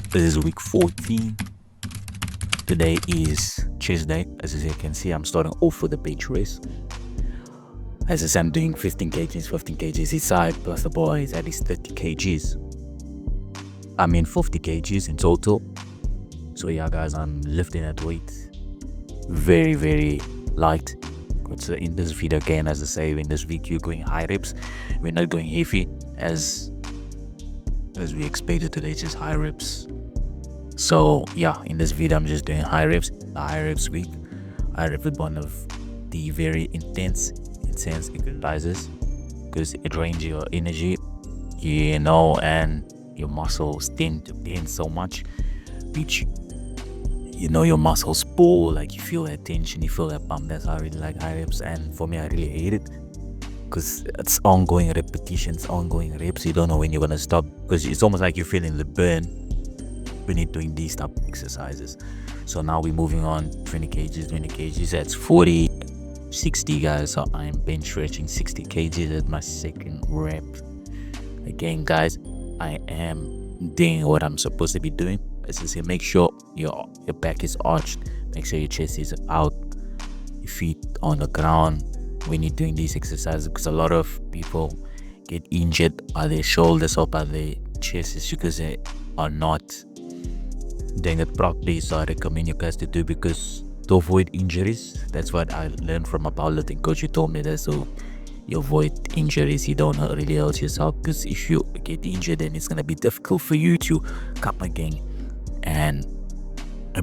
This is week 14. Today is Tuesday. As you can see, I'm starting off with the bench race. As I said, I'm doing 15 kgs each side, plus the bar is at least 30 kgs. I mean 50 kgs in total. So yeah guys, I'm lifting that weight very, very light. So in this video again, as I say, in this week you're going high reps. We're not going heavy as we expected today, just high reps. So yeah, in this video I'm just doing high reps, the high reps week. High rep is one of the very intense exercises because it drains your energy, and your muscles tend to bend so much, which your muscles pull, like you feel that tension, you feel that pump. That's why I really like high reps, and for me I really hate it because it's ongoing repetitions, ongoing reps. You don't know when you're gonna stop because it's almost like you're feeling the burn when you're doing these type of exercises. So now we're moving on. 20 kgs, that's 40, 60 guys. So I'm bench stretching 60 kgs at my second rep. Again guys, I am doing what I'm supposed to be doing. As I say, make sure your back is arched, make sure your chest is out, your feet on the ground when you're doing these exercises, because a lot of people get injured by their shoulders or by their chests because they are not doing it properly. So I recommend you guys to do, because to avoid injuries. That's what I learned from a powerlifting coach. He told me that, so you avoid injuries, you don't really hurt yourself, because if you get injured then it's going to be difficult for you to come again and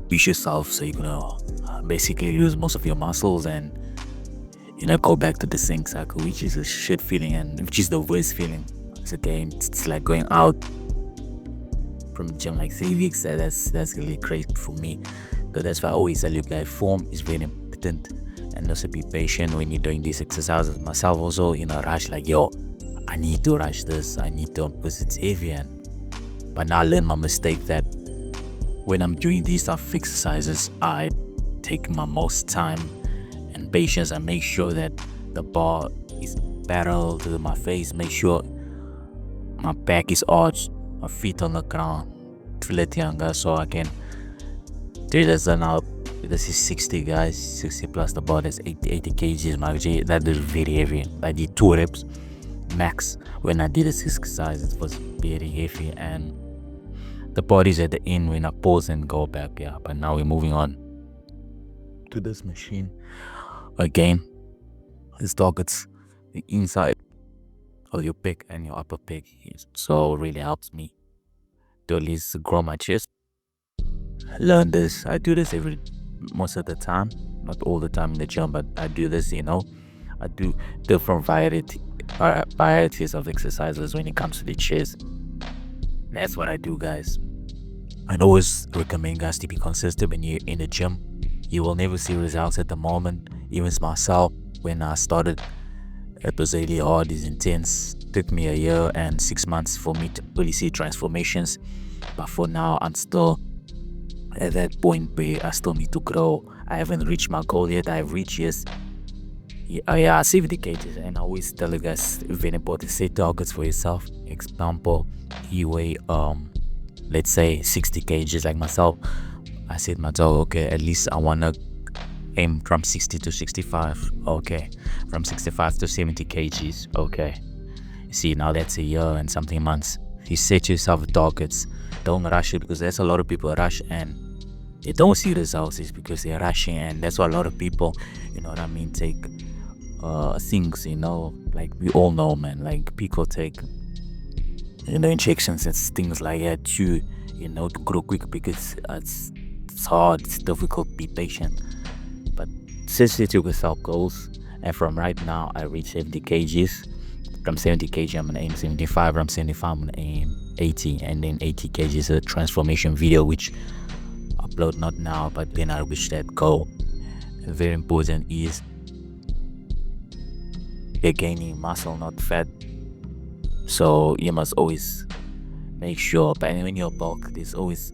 push yourself. So you're gonna basically lose most of your muscles and go back to the same cycle, which is a shit feeling, and which is the worst feeling. So again, it's like going out from the gym like 3 weeks. That's really crazy for me. So that's why I always tell you guys, form is very important, and also be patient when you're doing these exercises. Myself also, rush like, I need to rush this, I need to, because it's heavy. But now I learned my mistake that when I'm doing these type of exercises, I take my most time and patience and make sure that the bar is parallel to my face, make sure my back is arched, my feet on the ground, flat younger, so I can do this. And now this is 60 guys, 60 plus the bar, that's 80 kgs. My G, that is very heavy. I did 2 reps max. When I did this exercise, it was very heavy, and the body's at the end when I pause and go back. Yeah, but now we're moving on to this machine again. This targets the inside of your pec and your upper pec, so it really helps me to at least grow my chest. Learn this. I do this most of the time, not all the time in the gym, but I do this. I do different varieties of exercises when it comes to the chest. That's what I do, guys. I'd always recommend guys to be consistent when you're in the gym. You will never see results at the moment. Even myself, when I started, it was really hard, it's intense. It took me a year and 6 months for me to really see transformations. But for now, I'm still at that point where I still need to grow. I haven't reached my goal yet. I've reached, yes, 70 kgs, and I always tell you guys, very important, set targets for yourself. Example, you weigh let's say 60 kgs like myself. I said myself, okay, at least I want to aim from 60 to 65. Okay, from 65 to 70 kgs. Okay, see, now that's a year and something months. You set yourself targets, don't rush it, because there's a lot of people rush and they don't see results. It's because they're rushing, and that's why a lot of people, take things, like we all know, man, like people take injections and things like that to grow quick, because it's hard, it's difficult. Be patient, but set yourself goals. And from right now, I reach 70 kgs. From 70 kg I'm gonna aim 75. From 75 I'm gonna aim 80, and then 80 kg is a transformation video which upload not now, but then I reach that goal. Very important is you're gaining muscle, not fat. So you must always make sure, but when you're bulk, there's always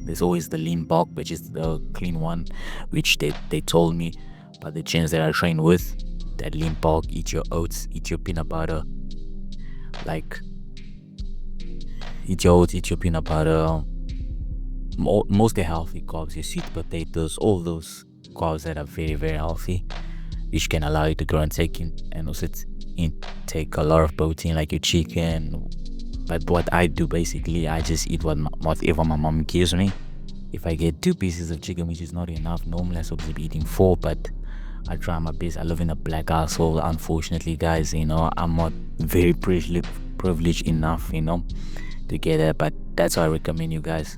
the lean bulk, which is the clean one, which they told me by the gyms that I train with. That lean bulk, eat your oats, eat your peanut butter, like eat your oats, eat your peanut butter, mostly healthy carbs, your sweet potatoes, all those carbs that are very, very healthy, which can allow you to grow and also intake a lot of protein, like your chicken. But what I do basically, I just eat whatever my mom gives me. If I get 2 pieces of chicken, which is not enough, normally I'm supposed to be eating 4, but I try my best. I live in a black household, unfortunately, guys. I'm not very privileged enough, to get that. But that's why I recommend you guys,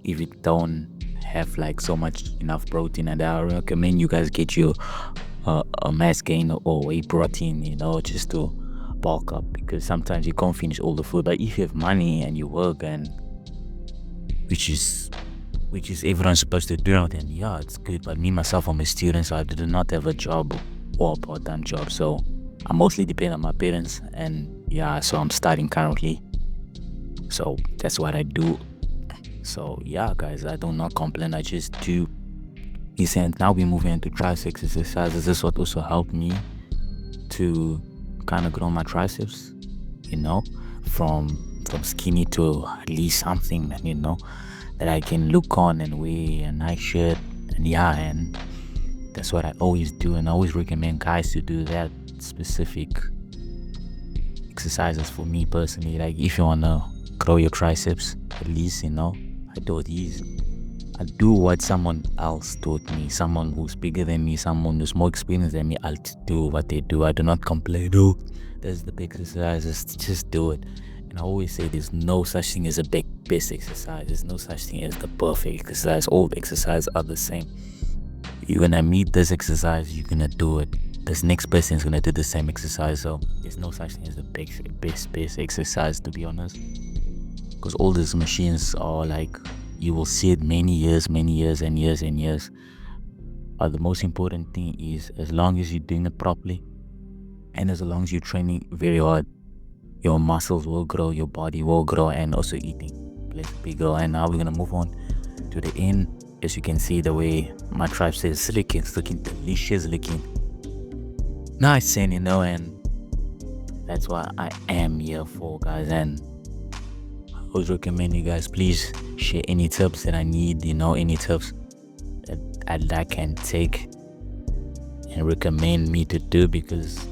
if you don't have like so much enough protein, and I recommend you guys get you a mass gain or whey protein, just to bulk up, because sometimes you can't finish all the food. But if you have money and you work, and which is everyone's supposed to do, then yeah, it's good. But me myself, I'm a student, so I do not have a job or a part-time job, so I mostly depend on my parents. And yeah, so I'm studying currently, so that's what I do. So yeah, guys, I do not complain, I just do. And now we're moving into tricep exercises. This is what also helped me to kind of grow my triceps, from skinny to at least something, that I can look on and wear a nice shirt. And yeah, and that's what I always do, and I always recommend guys to do that specific exercises. For me personally, like if you want to grow your triceps, at least, I do these. I do what someone else taught me, someone who's bigger than me, someone who's more experienced than me. I'll do what they do. I do not complain, oh, there's the big exercises, just do it. And I always say there's no such thing as a best exercise. There's no such thing as the perfect exercise. All the exercises are the same. You're gonna meet this exercise, you're gonna do it. This next person is gonna do the same exercise. So there's no such thing as the best exercise, to be honest. Because all these machines are like, you will see it many years and years and years. But the most important thing is, as long as you're doing it properly, and as long as you're training very hard, your muscles will grow, your body will grow, and also eating plays a big role. And now we're gonna move on to the end. As you can see, the way my tricep is looking, it's looking delicious, looking nice, and and that's what I am here for, guys. And I always recommend you guys, please share any tips that I need, any tips that I can take and recommend me to do, because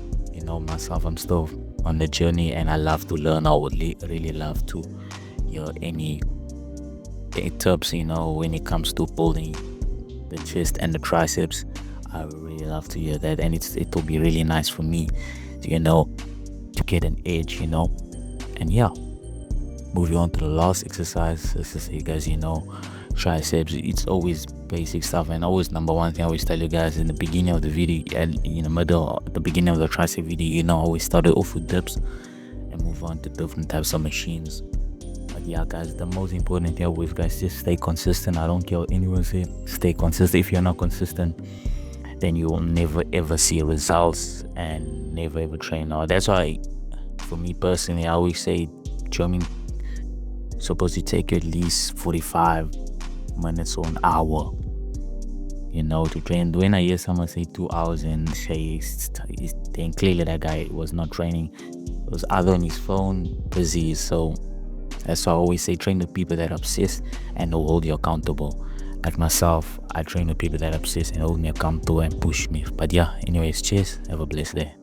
myself, I'm still on the journey and I love to learn. I would really love to hear any tips, when it comes to building the chest and the triceps. I would really love to hear that, and it will be really nice for me to get an edge, and yeah. Moving on to the last exercise, as I say, guys, triceps, it's always basic stuff, and always number one thing I always tell you guys in the beginning of the video, and in the beginning of the tricep video, always start it off with dips and move on to different types of machines. But yeah, guys, the most important thing always, guys, just stay consistent. I don't care what anyone say, stay consistent. If you're not consistent, then you will never ever see results and never ever train hard. That's why, for me personally, I always say training supposed to take you at least 45 minutes or an hour, to train. When I hear someone say 2 hours and say, then clearly that guy was not training. He was either on his phone, busy. So that's why I always say, train the people that are obsessed and will hold you accountable. Like myself, I train the people that are obsessed and hold me accountable and push me. But yeah, anyways, cheers, have a blessed day.